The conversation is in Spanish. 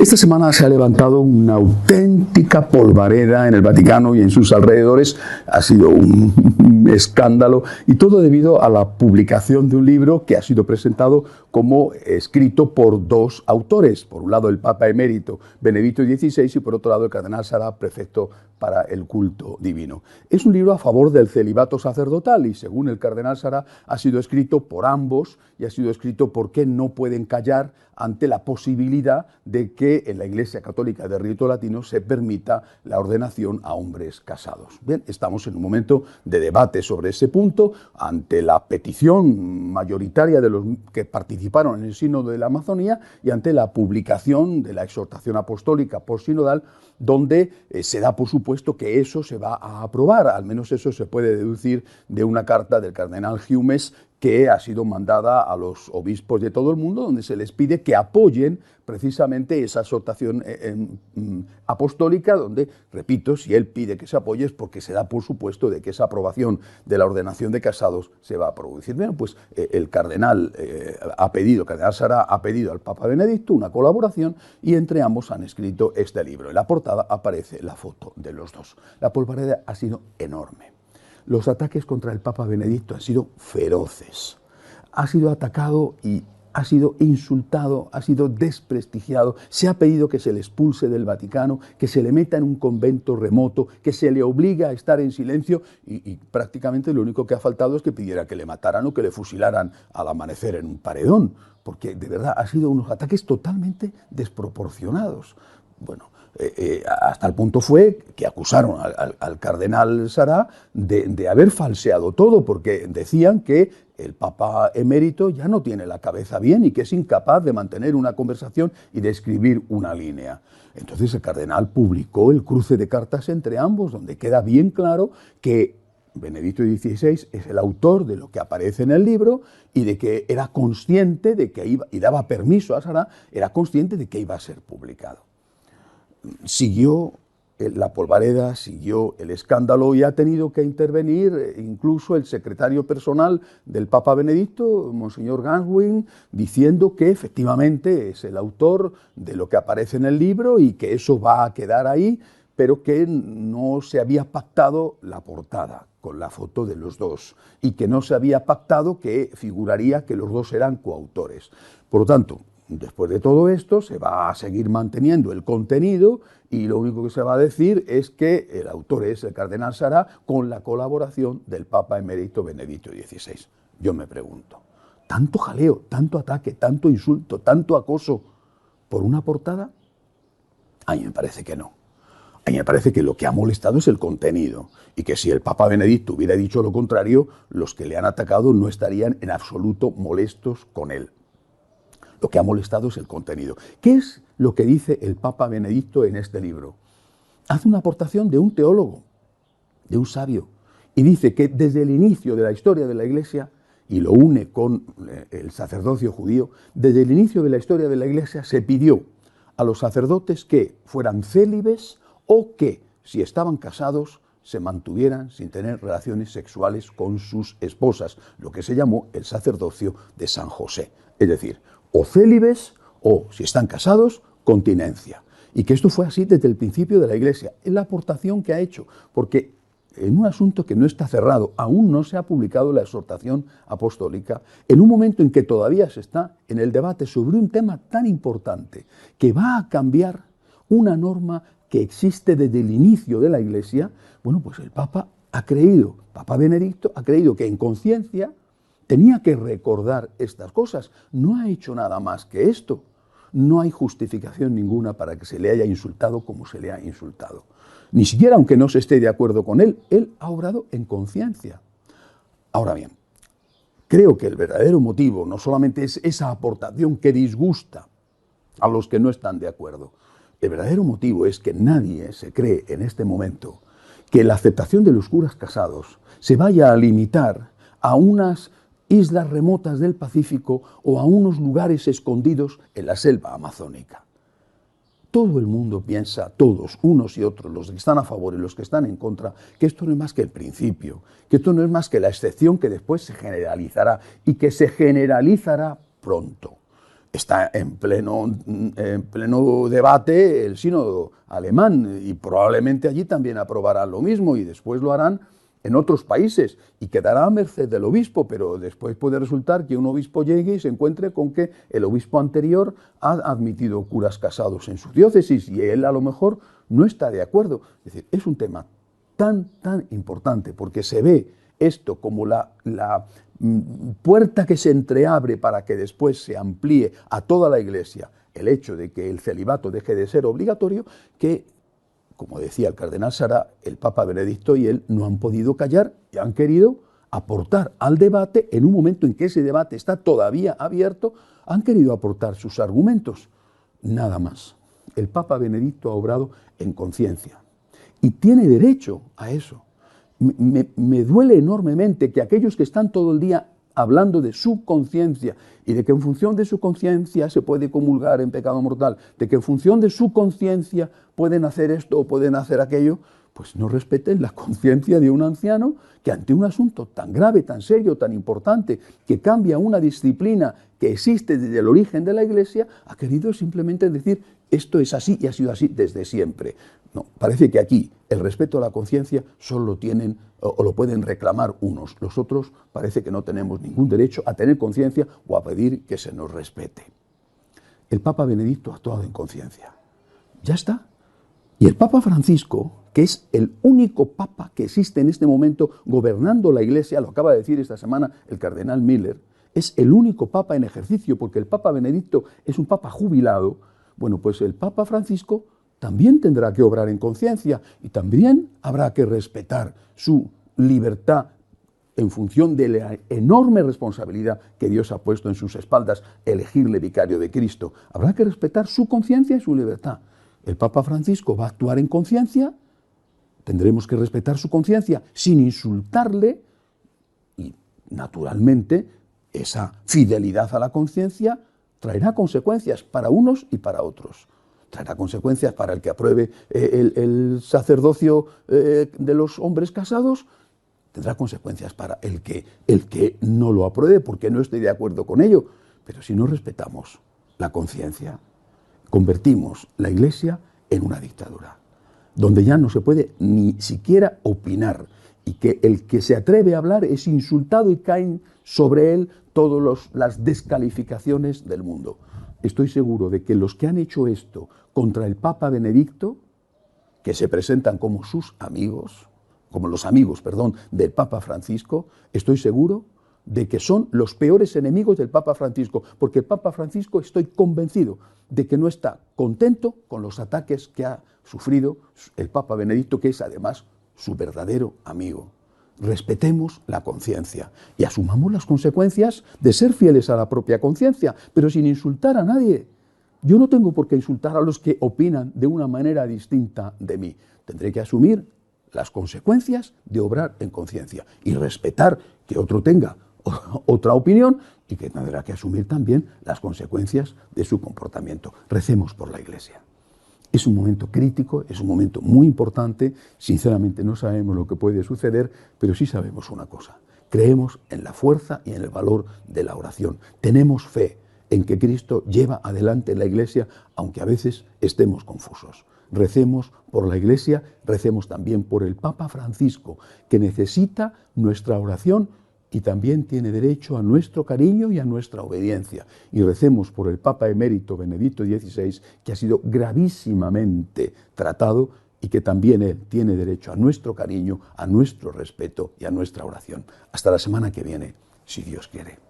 Esta semana se ha levantado una auténtica polvareda en el Vaticano y en sus alrededores. Ha sido un escándalo y todo debido a la publicación de un libro que ha sido presentado como escrito por dos autores. Por un lado el Papa emérito Benedicto XVI y por otro lado el cardenal Sarah, prefecto para el culto divino. Es un libro a favor del celibato sacerdotal y según el cardenal Sarah ha sido escrito por ambos y ha sido escrito porque no pueden callar ante la posibilidad de que en la Iglesia Católica de Rito Latino se permita la ordenación a hombres casados. Bien, estamos en un momento de debate sobre ese punto, ante la petición mayoritaria de los que participaron en el Sínodo de la Amazonía y ante la publicación de la exhortación apostólica postsinodal, donde se da por supuesto que eso se va a aprobar, al menos eso se puede deducir de una carta del cardenal Humes que ha sido mandada a los obispos de todo el mundo, donde se les pide que apoyen precisamente esa exhortación apostólica, donde, repito, si él pide que se apoye es porque se da por supuesto de que esa aprobación de la ordenación de casados se va a producir. Bueno, pues el cardenal Sarah ha pedido al Papa Benedicto una colaboración y entre ambos han escrito este libro. En la portada aparece la foto de los dos. La polvareda ha sido enorme. Los ataques contra el Papa Benedicto han sido feroces. Ha sido atacado y ha sido insultado, ha sido desprestigiado. Se ha pedido que se le expulse del Vaticano, que se le meta en un convento remoto, que se le obligue a estar en silencio y prácticamente lo único que ha faltado es que pidiera que le mataran o que le fusilaran al amanecer en un paredón, porque de verdad ha sido unos ataques totalmente desproporcionados. Bueno, hasta el punto fue que acusaron al cardenal Sarah de haber falseado todo, porque decían que el Papa emérito ya no tiene la cabeza bien y que es incapaz de mantener una conversación y de escribir una línea. Entonces el cardenal publicó el cruce de cartas entre ambos, donde queda bien claro que Benedicto XVI es el autor de lo que aparece en el libro y de que era consciente de que iba, y daba permiso a Sarah, era consciente de que iba a ser publicado. Siguió la polvareda, siguió el escándalo y ha tenido que intervenir incluso el secretario personal del Papa Benedicto, Monseñor Ganswein, diciendo que efectivamente es el autor de lo que aparece en el libro y que eso va a quedar ahí, pero que no se había pactado la portada con la foto de los dos y que no se había pactado que figuraría que los dos eran coautores. Por lo tanto, después de todo esto se va a seguir manteniendo el contenido y lo único que se va a decir es que el autor es el cardenal Sarah con la colaboración del Papa emérito Benedicto XVI. Yo me pregunto, ¿tanto jaleo, tanto ataque, tanto insulto, tanto acoso por una portada? A mí me parece que no. A mí me parece que lo que ha molestado es el contenido y que si el Papa Benedicto hubiera dicho lo contrario, los que le han atacado no estarían en absoluto molestos con él. Lo que ha molestado es el contenido. ¿Qué es lo que dice el Papa Benedicto en este libro? Hace una aportación de un teólogo, de un sabio, y dice que desde el inicio de la historia de la Iglesia, y lo une con el sacerdocio judío, desde el inicio de la historia de la Iglesia se pidió a los sacerdotes que fueran célibes o que, si estaban casados, se mantuvieran sin tener relaciones sexuales con sus esposas, lo que se llamó el sacerdocio de San José. Es decir, o célibes o, si están casados, continencia. Y que esto fue así desde el principio de la Iglesia. Es la aportación que ha hecho, porque en un asunto que no está cerrado, aún no se ha publicado la exhortación apostólica, en un momento en que todavía se está en el debate sobre un tema tan importante, que va a cambiar una norma que existe desde el inicio de la Iglesia, bueno, pues el Papa Papa Benedicto ha creído que en conciencia tenía que recordar estas cosas. No ha hecho nada más que esto. No hay justificación ninguna para que se le haya insultado como se le ha insultado. Ni siquiera aunque no se esté de acuerdo con él ha obrado en conciencia. Ahora bien, creo que el verdadero motivo no solamente es esa aportación que disgusta a los que no están de acuerdo. El verdadero motivo es que nadie se cree en este momento que la aceptación de los curas casados se vaya a limitar a unas islas remotas del Pacífico o a unos lugares escondidos en la selva amazónica. Todo el mundo piensa, todos, unos y otros, los que están a favor y los que están en contra, que esto no es más que el principio, que esto no es más que la excepción que después se generalizará y que se generalizará pronto. está en pleno debate el sínodo alemán y probablemente allí también aprobarán lo mismo y después lo harán en otros países y quedará a merced del obispo, pero después puede resultar que un obispo llegue y se encuentre con que el obispo anterior ha admitido curas casados en su diócesis y él a lo mejor no está de acuerdo. Es decir, es un tema tan importante porque se ve esto como la puerta que se entreabre para que después se amplíe a toda la Iglesia el hecho de que el celibato deje de ser obligatorio, que, como decía el cardenal Sará, el Papa Benedicto y él no han podido callar y han querido aportar al debate, en un momento en que ese debate está todavía abierto, han querido aportar sus argumentos. Nada más. El Papa Benedicto ha obrado en conciencia y tiene derecho a eso. Me duele enormemente que aquellos que están todo el día hablando de su conciencia y de que en función de su conciencia se puede comulgar en pecado mortal, de que en función de su conciencia pueden hacer esto o pueden hacer aquello, pues no respeten la conciencia de un anciano que ante un asunto tan grave, tan serio, tan importante, que cambia una disciplina que existe desde el origen de la Iglesia, ha querido simplemente decir esto es así y ha sido así desde siempre. No, parece que aquí el respeto a la conciencia solo lo tienen o lo pueden reclamar unos. Los otros parece que no tenemos ningún derecho a tener conciencia o a pedir que se nos respete. El Papa Benedicto ha actuado en conciencia. Ya está. Y el Papa Francisco, que es el único Papa que existe en este momento gobernando la Iglesia, lo acaba de decir esta semana el cardenal Miller, es el único Papa en ejercicio porque el Papa Benedicto es un Papa jubilado. Bueno, pues el Papa Francisco también tendrá que obrar en conciencia y también habrá que respetar su libertad en función de la enorme responsabilidad que Dios ha puesto en sus espaldas, elegirle vicario de Cristo. Habrá que respetar su conciencia y su libertad. El Papa Francisco va a actuar en conciencia, tendremos que respetar su conciencia sin insultarle y, naturalmente, esa fidelidad a la conciencia traerá consecuencias para unos y para otros. Traerá consecuencias para el que apruebe el sacerdocio de los hombres casados, tendrá consecuencias para el que no lo apruebe porque no esté de acuerdo con ello. Pero si no respetamos la conciencia, convertimos la Iglesia en una dictadura, donde ya no se puede ni siquiera opinar y que el que se atreve a hablar es insultado y caen sobre él todas las descalificaciones del mundo. Estoy seguro de que los que han hecho esto contra el Papa Benedicto, que se presentan como sus amigos, como los amigos, del Papa Francisco, estoy seguro de que son los peores enemigos del Papa Francisco, porque el Papa Francisco estoy convencido de que no está contento con los ataques que ha sufrido el Papa Benedicto, que es además su verdadero amigo. Respetemos la conciencia y asumamos las consecuencias de ser fieles a la propia conciencia, pero sin insultar a nadie. Yo no tengo por qué insultar a los que opinan de una manera distinta de mí. Tendré que asumir las consecuencias de obrar en conciencia y respetar que otro tenga otra opinión y que tendrá que asumir también las consecuencias de su comportamiento. Recemos por la Iglesia. Es un momento crítico, es un momento muy importante. Sinceramente no sabemos lo que puede suceder, pero sí sabemos una cosa. Creemos en la fuerza y en el valor de la oración. Tenemos fe en que Cristo lleva adelante la Iglesia, aunque a veces estemos confusos. Recemos por la Iglesia, recemos también por el Papa Francisco, que necesita nuestra oración y también tiene derecho a nuestro cariño y a nuestra obediencia. Y recemos por el Papa emérito Benedicto XVI, que ha sido gravísimamente tratado y que también él tiene derecho a nuestro cariño, a nuestro respeto y a nuestra oración. Hasta la semana que viene, si Dios quiere.